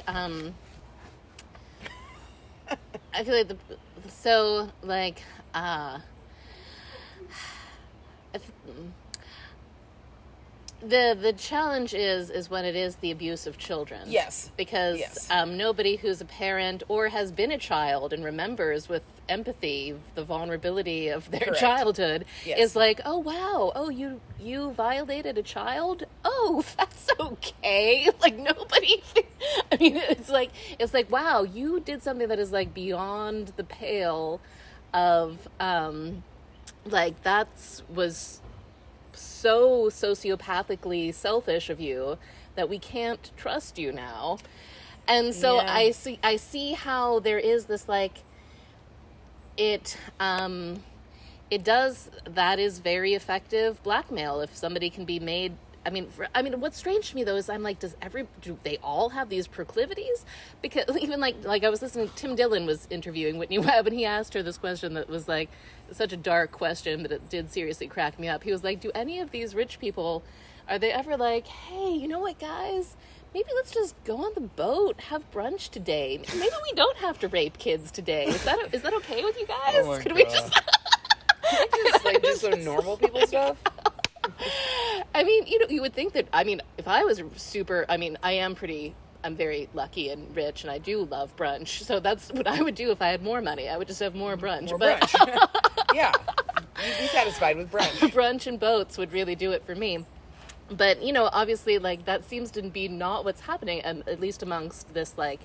The challenge is when it is the abuse of children. Yes. Because Yes. Nobody who's a parent or has been a child and remembers with empathy the vulnerability of their Correct. childhood Yes. is like, oh wow, oh you violated a child? Oh, that's okay. Like nobody I mean it's like wow, you did something that is like beyond the pale of like was so sociopathically selfish of you that we can't trust you now. And so Yeah. I see how there is this like it does, that is very effective blackmail if somebody can be made. I mean, what's strange to me though is I'm like, do they all have these proclivities? Because even like I was listening, Tim Dillon was interviewing Whitney Webb, and he asked her this question that was like such a dark question that it did seriously crack me up. He was like, do any of these rich people, are they ever like, hey, you know what, guys? Maybe let's just go on the boat, have brunch today. Maybe we don't have to rape kids today. Is that okay with you guys? Oh my Could we God. just Just like do some normal people stuff. I mean, you would think that, I mean, if I was super, I mean, I'm very lucky and rich, and I do love brunch. So that's what I would do if I had more money. I would just have more brunch. More But brunch. Yeah. You'd be satisfied with brunch. brunch and boats would really do it for me. But, obviously, like, that seems to be not what's happening, and at least amongst this, like,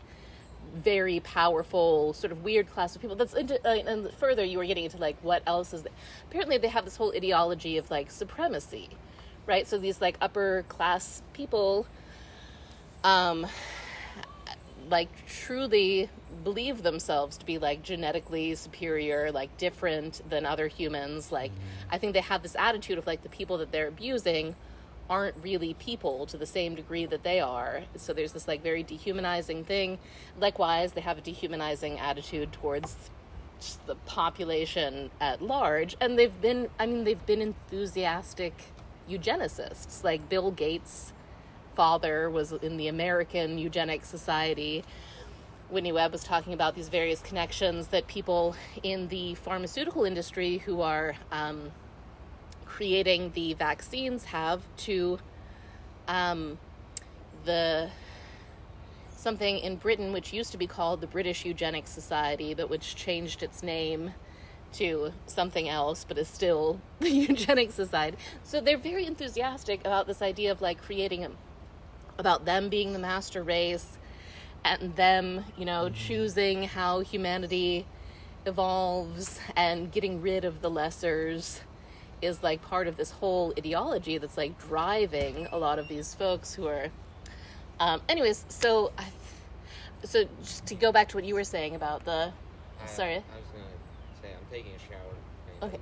very powerful, sort of weird class of people. That's and further, you were getting into, like, what else is... Apparently, they have this whole ideology of, like, supremacy, right? So these, like, upper class people, like, truly believe themselves to be, like, genetically superior, like, different than other humans. Like, I think they have this attitude of, like, the people that they're abusing aren't really people to the same degree that they are. So there's this like very dehumanizing thing. Likewise, they have a dehumanizing attitude towards just the population at large. And they've been enthusiastic eugenicists. Like Bill Gates' father was in the American Eugenics Society. Whitney Webb was talking about these various connections that people in the pharmaceutical industry who are creating the vaccines have to something in Britain which used to be called the British Eugenics Society, but which changed its name to something else, but is still the Eugenics Society. So they're very enthusiastic about this idea of like creating about them being the master race and them, choosing how humanity evolves and getting rid of the lessers is like part of this whole ideology that's like driving a lot of these folks who are anyways, so just to go back to what you were saying about the sorry. I was going to say I'm taking a shower. Okay.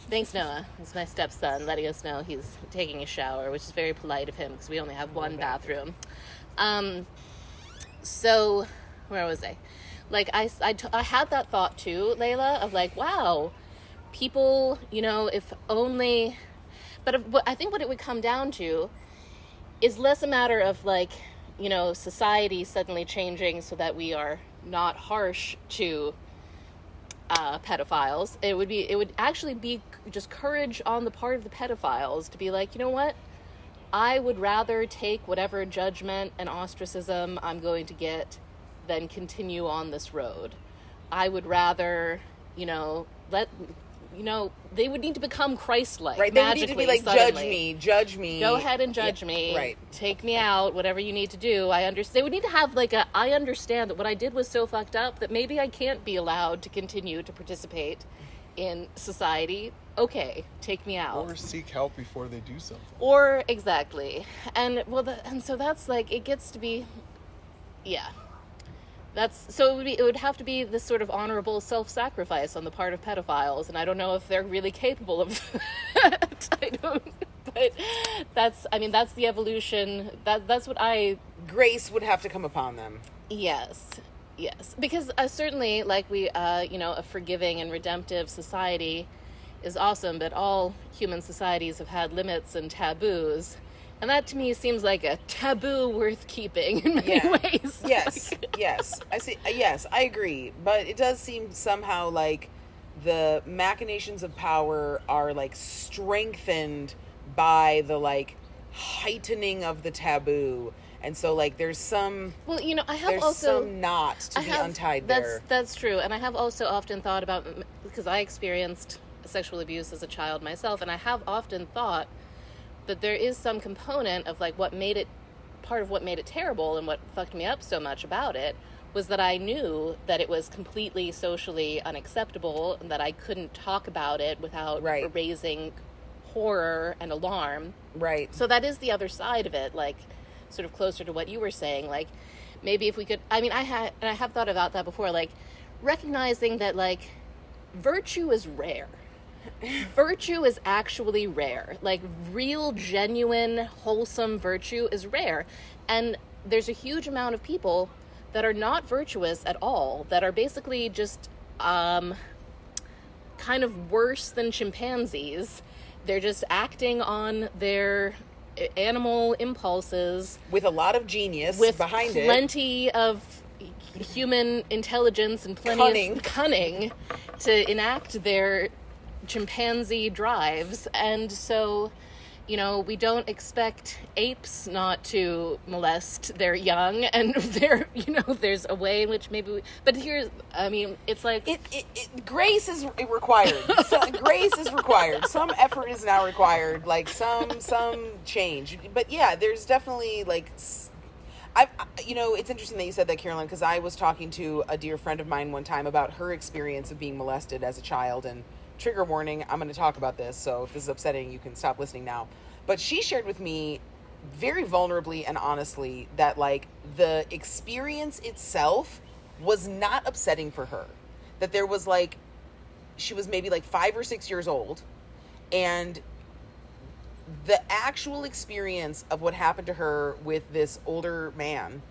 Thanks, Noah. It's my stepson letting us know he's taking a shower, which is very polite of him because we only have one bathroom. So where was I? Like I had that thought too, Laila, of like, wow, people, if only, but I think what it would come down to is less a matter of like, society suddenly changing so that we are not harsh to pedophiles. It would actually be just courage on the part of the pedophiles to be like, you know what? I would rather take whatever judgment and ostracism I'm going to get than continue on this road. I would rather, they would need to become Christ-like. Right, they would need to be like, suddenly. judge me. Go ahead and judge me. Right. Take me out, whatever you need to do. I understand. They would need to have like I understand that what I did was so fucked up that maybe I can't be allowed to continue to participate in society. Okay, take me out. Or seek help before they do something. Or exactly. And and so that's like, it gets to be, yeah. So it would have to be this sort of honorable self-sacrifice on the part of pedophiles, and I don't know if they're really capable of that. But that's the evolution. That's what Grace would have to come upon them. Yes, because certainly, like we, a forgiving and redemptive society is awesome, but all human societies have had limits and taboos. And that to me seems like a taboo worth keeping in many ways. Yes, yes. I see. Yes, I agree. But it does seem somehow like the machinations of power are like strengthened by the like heightening of the taboo. And so, like, there's some... Well, you know, I have there's also... some knot to be untied there. That's true. And I have also often thought about... Because I experienced sexual abuse as a child myself, and I have often thought that there is some component of, like, what made it... Part of what made it terrible and what fucked me up so much about it was that I knew that it was completely socially unacceptable and that I couldn't talk about it without raising horror and alarm. Right. So that is the other side of it, like, sort of closer to what you were saying. Like, maybe if we could... I mean, I have thought about that before, like, recognizing that, like, virtue is rare. Virtue is actually rare. Like, real, genuine, wholesome virtue is rare. And there's a huge amount of people that are not virtuous at all, that are basically just kind of worse than chimpanzees. They're just acting on their animal impulses. With a lot of genius behind it. With plenty of human intelligence and plenty of cunning to enact their chimpanzee drives. And so, you know, we don't expect apes not to molest their young, and there's a way in which maybe but here's, I mean, it's like grace is required. Grace is required. Some effort is now required, like some change. But yeah, there's definitely, like, it's interesting that you said that, Carolyn, because I was talking to a dear friend of mine one time about her experience of being molested as a child. And trigger warning, I'm going to talk about this, so if this is upsetting, you can stop listening now. But she shared with me very vulnerably and honestly that, like, the experience itself was not upsetting for her. That there was, like, she was maybe like 5 or 6 years old, and the actual experience of what happened to her with this older man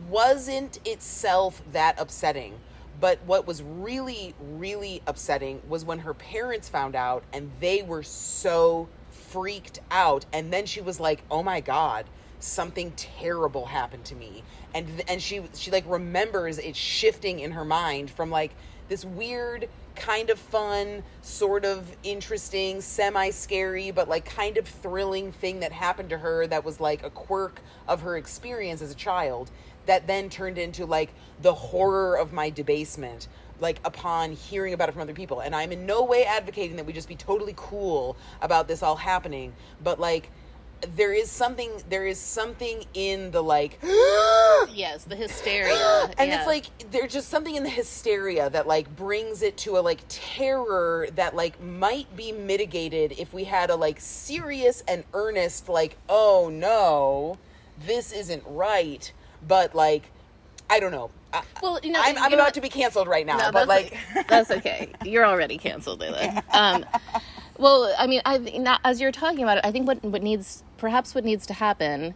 wasn't itself that upsetting. But what was really, really upsetting was when her parents found out, and they were so freaked out. And then she was like, oh my God, something terrible happened to me. And she like remembers it shifting in her mind from, like, this weird, kind of fun, sort of interesting, semi-scary, but, like, kind of thrilling thing that happened to her that was, like, a quirk of her experience as a child, that then turned into, like, the horror of my debasement, like, upon hearing about it from other people. And I'm in no way advocating that we just be totally cool about this all happening, but, like, there is something in the, like, yes, the hysteria. And it's like, there's just something in the hysteria that, like, brings it to a, like, terror that, like, might be mitigated if we had a, like, serious and earnest, like, oh no, this isn't right. But, like, I don't know. Well, you know, I'm about to be canceled right now, no, but, like, that's okay. You're already canceled, Laila. Well, I mean, as you're talking about it, I think what needs to happen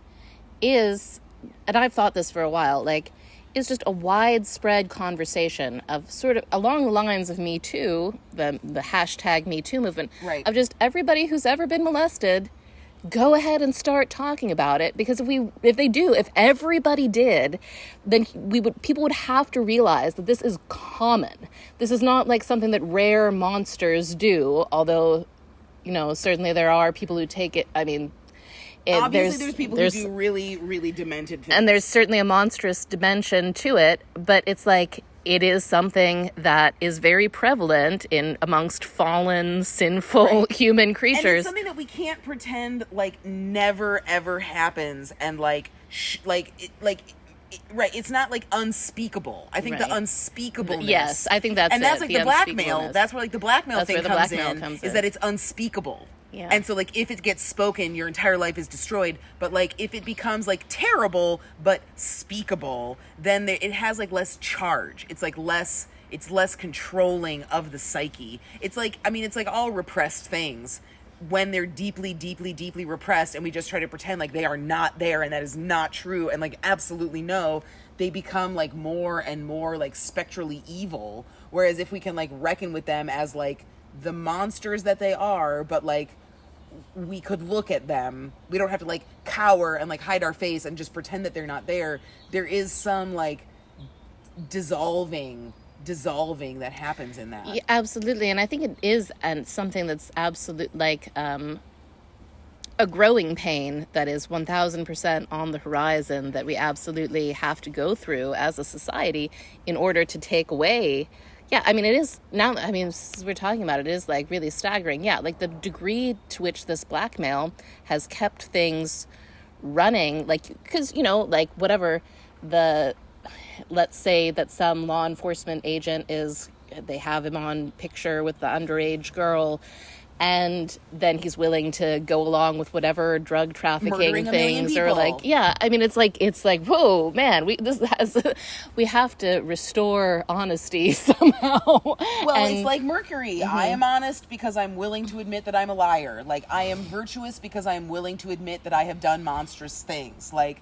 is, and I've thought this for a while, like, is just a widespread conversation of sort of along the lines of Me Too, the hashtag Me Too movement, right, of just everybody who's ever been molested, go ahead and start talking about it. Because if everybody did, then people would have to realize that this is common. This is not like something that rare monsters do, although, you know, certainly there are people who take it, I mean, obviously there's people who do really, really demented things. And there's certainly a monstrous dimension to it, but it's like, it is something that is very prevalent amongst fallen, sinful human creatures. And it's something that we can't pretend, like, never ever happens, and right, it's not, like, unspeakable. I think the unspeakableness. Yes, I think that's and that's, like, the blackmail. That's where, like, the blackmail thing comes in. Is that it's unspeakable. Yeah. And so, like, if it gets spoken, your entire life is destroyed. But, like, if it becomes, like, terrible but speakable, then it has, like, less charge. It's, like, less controlling of the psyche. It's like, I mean, it's like all repressed things. When they're deeply, deeply, deeply repressed, and we just try to pretend like they are not there, and that is not true, and, like, absolutely no, they become, like, more and more, like, spectrally evil. Whereas if we can, like, reckon with them as, like, the monsters that they are, but, like, we could look at them, we don't have to, like, cower and, like, hide our face and just pretend that they're not there. There is some, like, dissolving that happens in that. Yeah, absolutely. And I think it is, and something that's absolute, like, a growing pain that is 1000% on the horizon that we absolutely have to go through as a society in order to take away. Yeah, I mean, it is now, I mean, as we're talking about it, is like really staggering. Yeah, like the degree to which this blackmail has kept things running, like, because, you know, like whatever let's say that some law enforcement agent they have him on picture with the underage girl, and then he's willing to go along with whatever drug trafficking Murdering a million things, or people. like, yeah, I mean, it's like, whoa, man, we have to restore honesty somehow. Well, And- it's like Mercury. I am honest because I'm willing to admit that I'm a liar. Like, I am virtuous because I'm willing to admit that I have done monstrous things. Like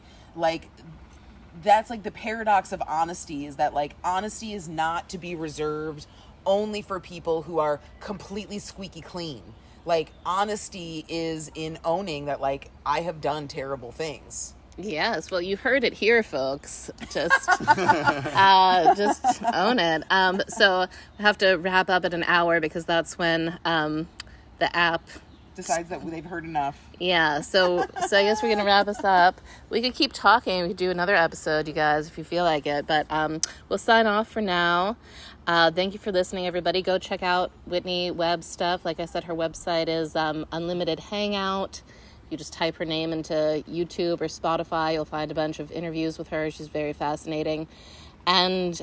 that's like the paradox of honesty, is that like honesty is not to be reserved only for people who are completely squeaky clean. Like, honesty is in owning that, like, I have done terrible things. Yes, well, you heard it here, folks. Just own it. So we have to wrap up at an hour because that's when the app Decides that they've heard enough. Yeah, so I guess we're gonna wrap this up. We could keep talking. We could do another episode, you guys, if you feel like it. But we'll sign off for now. Thank you for listening, everybody. Go check out Whitney Webb stuff. Like I said, her website is Unlimited Hangout. You just type her name into YouTube or Spotify. You'll find a bunch of interviews with her. She's very fascinating. And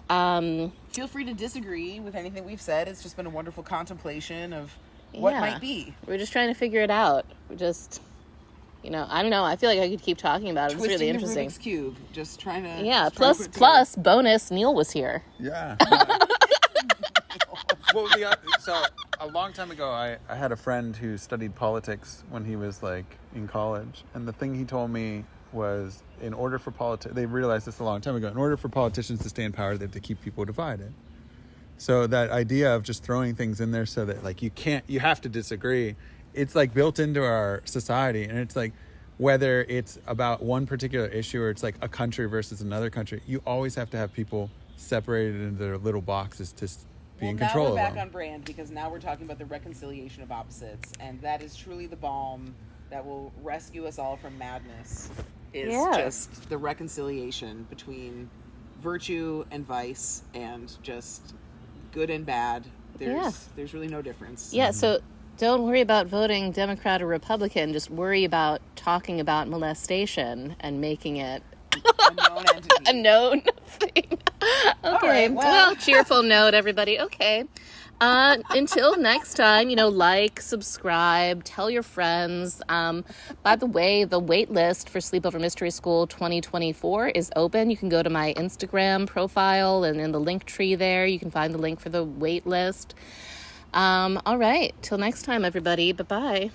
Feel free to disagree with anything we've said. It's just been a wonderful contemplation of what yeah, might be. we're just trying to figure it out. We're just, I don't know. I feel like I could keep talking about it. It's really Twisting the interesting. Rubik's Cube. Just trying to... Yeah, just trying to put it plus bonus, Neil was here. Yeah. Well, so a long time ago, I had a friend who studied politics when he was like in college, and the thing he told me was, in order for they realized this a long time ago, in order for politicians to stay in power, they have to keep people divided. So that idea of just throwing things in there so that like you have to disagree, it's like built into our society. And it's like, whether it's about one particular issue or it's like a country versus another country, you always have to have people separated into their little boxes to be in control of them. Now we're back on brand, because now we're talking about the reconciliation of opposites, and that is truly the balm that will rescue us all from madness. Is just the reconciliation between virtue and vice, and just good and bad. There's really no difference. Yeah, so don't worry about voting Democrat or Republican. Just worry about talking about molestation and making it A known entity. a known thing. Okay, right, well, cheerful note, everybody. Okay. Until next time, like, subscribe, tell your friends. By the way, the wait list for Sleepover Mystery School 2024 is open. You can go to my Instagram profile, and in the link tree there, you can find the link for the wait list. All right. Till next time, everybody. Bye-bye.